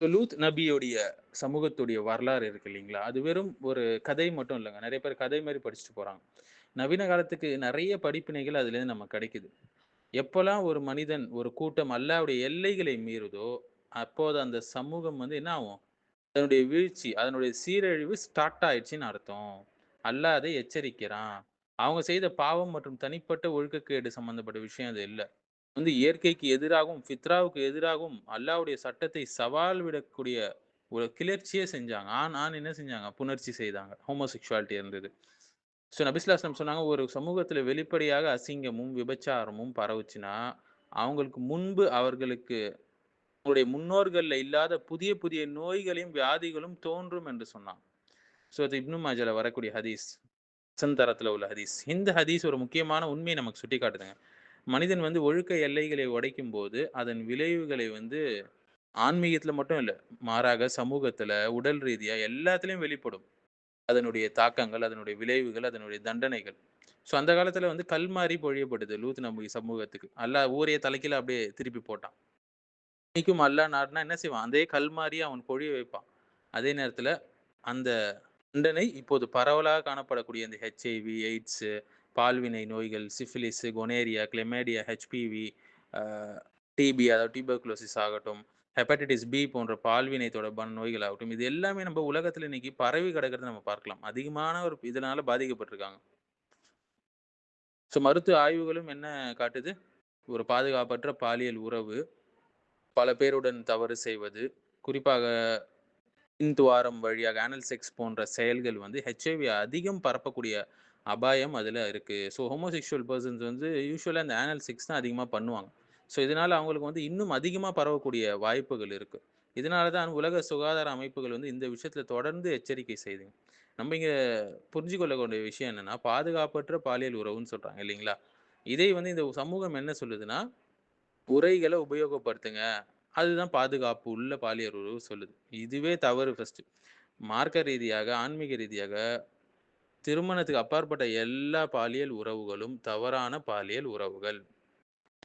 லூத் நபியுடைய சமூகத்துடைய வரலாறு இருக்கு இல்லைங்களா? அது வெறும் ஒரு கதை மட்டும் இல்லங்க. நெறைய பேர் கதை மாரி படிச்சுட்டு போறாங்க. நவீன காலத்துக்கு நெறைய படிப்பினைகள் அதுலேருந்து நமக்கு கிடைக்குது. எப்போலாம் ஒரு மனிதன், ஒரு கூட்டம் அல்லாஹ்வுடைய எல்லைகளை மீறுதோ, அப்போது அந்த சமூகம் வந்து என்ன ஆகும்? அதனுடைய வீழ்ச்சி, அதனுடைய சீரழிவு ஸ்டார்ட் ஆயிடுச்சுன்னு அர்த்தம். அல்லாஹ் அதை எச்சரிக்கிறான். அவங்க செய்த பாவம் மற்றும் தனிப்பட்ட ஒழுக்கக்கேடு சம்மந்தப்பட்ட விஷயம் அது இல்ல. வந்து இயற்கைக்கு எதிராகவும், ஃபித்ராவுக்கு எதிராகவும் அல்லாஹ்வுடைய சட்டத்தை சவால் விடக்கூடிய ஒரு கிளர்ச்சியே செஞ்சாங்க. ஆண் ஆண் என்ன செஞ்சாங்க? புணர்ச்சி செய்தாங்க. ஹோமோசெக்சுவாலிட்டி இருந்தது. நபி ஸல்லல்லாஹு அலைஹி வஸல்லம் சொன்னாங்க, ஒரு சமூகத்தில வெளிப்படையாக அசிங்கமும், விபச்சாரமும் பரவுச்சுன்னா, அவங்களுக்கு முன்பு அவர்களுக்கு அவங்களுடைய முன்னோர்கள்ல இல்லாத புதிய புதிய நோய்களையும், வியாதிகளும் தோன்றும் என்று சொன்னாங்க. அது இப்னு மாஜால வரக்கூடிய ஹதீஸ். ஹசன் தரத்தில உள்ள ஹதீஸ். இந்த ஹதீஸ் ஒரு முக்கியமான உண்மைய நமக்கு சுட்டிக்காட்டுதுங்க. மனிதன் வந்து ஒழுக்க எல்லைகளை உடைக்கும்போது, அதன் விளைவுகளை வந்து ஆன்மீகத்தில மட்டும் இல்ல, மாறாக சமூகத்தில, உடல் ரீதியா எல்லாத்திலயும் வெளிப்படும். அதனுடைய தாக்கங்கள், அதனுடைய விளைவுகள், அதனுடைய தண்டனைகள். அந்த காலத்தில வந்து கல்மாரி பொழியப்படுது லூத் நபி சமூகத்துக்கு. அல்லாஹ் ஊரையே தலைகீழா அப்படியே திருப்பி போட்டான். இன்னைக்கும் அல்லாஹ் நாடுனா என்ன செய்வான்? அதே கல்மாரிய அவன் பொழிய வைப்பான். அதே நேரத்தில அந்த தண்டனை இப்போது பரவலாக காணப்படக்கூடிய இந்த HIV, எய்ட்ஸ், பால்வினை நோய்கள், சிஃபிலிஸ், கொனேரியா, கிளமேடியா, HPV, அ டிபி அதாவது டியூபர்குலோசிஸ் ஆகட்டும், ஹெப்படைட்டிஸ் பி போன்ற பால்வினை தொடர்பான நோய்கள் ஆகட்டும், இது எல்லாமே நம்ம உலகத்தில இன்னைக்கு பரவி கிடக்கிறத நம்ம பார்க்கலாம். அதிகமானோர் இதனால பாதிக்கப்பட்டிருக்காங்க. மருத்துவ ஆய்வுகளும் என்ன காட்டுது? ஒரு பாதுகாப்பற்ற பாலியல் உறவு, பல பேருடன் தவறு செய்வது, குறிப்பாக பின்துவாரம் வழியாக ஆனல் செக்ஸ் போன்ற செயல்கள் வந்து HIV அதிகம் பரப்பக்கூடிய அபாயம் அதில இருக்கு. ஹோமோசெக்சுவல் பெர்சன்ஸ் வந்து யூசுவலா இந்த ஆனல் செக்ஸ் தான் அதிகமா பண்ணுவாங்க. இதனால அவங்களுக்கு வந்து இன்னும் அதிகமா பரவக்கூடிய வாய்ப்புகள் இருக்கு. இதனால தான் உலக சுகாதார அமைப்புகள் வந்து இந்த விஷயத்தில தொடர்ந்து எச்சரிக்கை செய்யுதுங்க. நம்ம இங்க புரிஞ்சு கொள்ளக்கூடிய விஷயம் என்னன்னா, பாதுகாப்பற்ற பாலியல் உறவுன்னு சொல்றாங்க இல்லைங்களா? இதை வந்து இந்த சமூகம் என்ன சொல்லுதுன்னா, உறைகள உபயோகப்படுத்துங்க. அதுதான் பாதுகாப்பு உள்ள பாலியல் உறவு சொல்லுது. இதுவே தவறு ஃபர்ஸ்ட்டு. மார்க்க ரீதியாக, ஆன்மீக ரீதியாக திருமணத்துக்கு அப்பாற்பட்ட எல்லா பாலியல் உறவுகளும் தவறான பாலியல் உறவுகள்.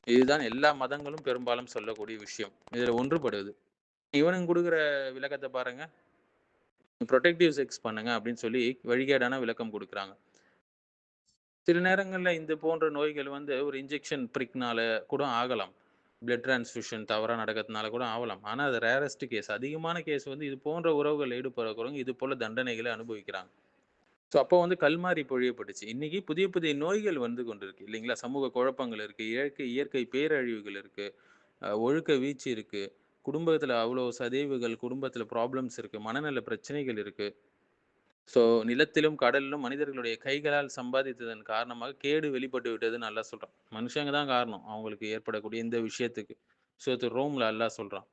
இதுதான் எல்லா மதங்களும் பெரும்பாலும் சொல்லக்கூடிய விஷயம். இதுல ஒன்றுபடுது. இவனுங்க குடுக்குற விளக்கத்த பாருங்க. புரொடெக்டிவ் செக்ஸ் பண்ணுங்க அப்படின்னு சொல்லி வழிகேடான விளக்கம் குடுக்குறாங்க. சில நேரங்கள்ல இந்த போன்ற நோய்கள் வந்து ஒரு இன்ஜெக்ஷன் பிரிக்னால கூட ஆகலாம். பிளட் டிரான்ஸ்ஃபியூஷன் தவறா நடக்கிறதுனால கூட ஆகலாம். ஆனா அது ரேரஸ்ட் கேஸ். அதிகமான கேஸ் வந்து இது போன்ற உறவுகள்ல ஈடுபடுறவங்க இது போல தண்டனைகளை அனுபவிக்கிறாங்க. அப்போ வந்து கல்மாரி பொழியப்பட்டுச்சு. இன்னைக்கு புதிய புதிய நோய்கள் வந்து கொண்டிருக்கு இல்லைங்களா? சமூக குழப்பங்கள் இருக்கு. இயற்கை இயற்கை பேரழிவுகள் இருக்கு. ஒழுக்க வீழ்ச்சி இருக்கு. குடும்பத்தில அவ்வளோ சிதைவுகள், குடும்பத்தில ப்ராப்ளம்ஸ் இருக்கு. மனநல பிரச்சனைகள் இருக்கு. நிலத்திலும், கடலிலும் மனிதர்களுடைய கைகளால் சம்பாதித்ததன் காரணமாக கேடு வெளிப்பட்டு விட்டதுன்னு அல்லாஹ் சொல்றான். மனுஷங்க தான் காரணம். அவங்களுக்கு ஏற்படக்கூடிய இந்த விஷயத்துக்கு. ரோம்ல அல்லாஹ் சொல்றான்.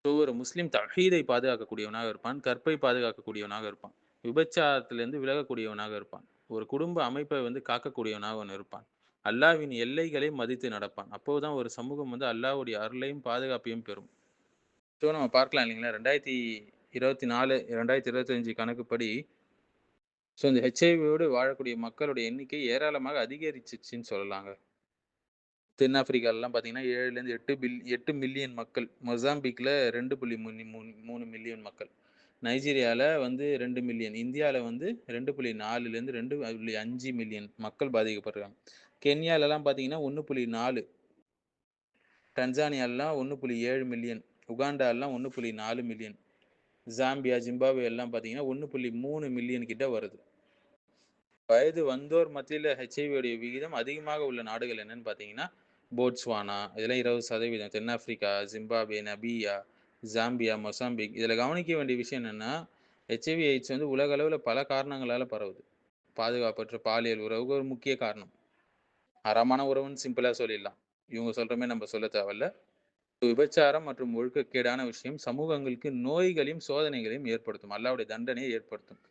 ஒரு முஸ்லிம் தௌஹீதை பாதுகாக்கக்கூடியவனாக இருப்பான். கற்பை பாதுகாக்கக்கூடியவனாக இருப்பான். விபச்சாரத்திலிருந்து விலகக்கூடியவனாக இருப்பான். ஒரு குடும்ப அமைப்பை வந்து காக்கக்கூடியவனாக அவன் இருப்பான். அல்லாஹ்வின் எல்லைகளை மதித்து நடப்பான். அப்போதான் ஒரு சமூகம் வந்து அல்லாஹ்வுடைய அருளையும், பாதுகாப்பையும் பெறும். நம்ம பார்க்கலாம் இல்லைங்களா? 2024, 2025 கணக்குப்படி இந்த ஹெச்ஐவியோடு வாழக்கூடிய மக்களுடைய எண்ணிக்கை ஏராளமாக அதிகரிச்சுச்சுன்னு சொல்லலாங்க. தென்னாப்பிரிக்காலலாம் பார்த்தீங்கன்னா 7லேருந்து 8 மில்லியன் மக்கள். மொசாம்பிக்ல 2.3 மில்லியன் மக்கள். நைஜீரியால வந்து 2 மில்லியன். இந்தியால வந்து 2.4லேருந்து 2.5 மில்லியன் மக்கள் பாதிக்கப்பட்டுருக்காங்க. கென்யாலலாம் பார்த்தீங்கன்னா 1.4, டன்சானியாலலாம் 1.7 மில்லியன், உகாண்டாலலாம் 1.4 மில்லியன், ஜாம்பியா, ஜிம்பாப்வே எல்லாம் பார்த்தீங்கன்னா 1.3 மில்லியன் கிட்ட வருது. வயது வந்தோர் மத்தியில ஹெச்ஐவி உடைய விகிதம் அதிகமாக உள்ள நாடுகள் என்னன்னு பார்த்தீங்கன்னா, போட்ஸ்வானா இதெல்லாம் 20%. தென்னாப்பிரிக்கா, ஜிம்பாப்வே, நமீபியா, ஜாம்பியா, மொசாம்பிக். இதில கவனிக்க வேண்டிய விஷயம் என்னன்னா, ஹெச்ஐவி, எய்ட்ஸ் வந்து உலக அளவுல பல காரணங்களால பரவுது. பாதுகாப்பற்ற பாலியல் உறவு ஒரு முக்கிய காரணம். அறமான உறவுன்னு சிம்பிளா சொல்லிடலாம். இவங்க சொல்ற மாரி நம்ம சொல்ல தேவையில்ல. விபச்சாரம் மற்றும் ஒழுக்கக்கேடான விஷயம் சமூகங்களுக்கு நோய்களையும், சோதனைகளையும் ஏற்படுத்தும். அல்லாஹ்வுடைய தண்டனையை ஏற்படுத்தும்.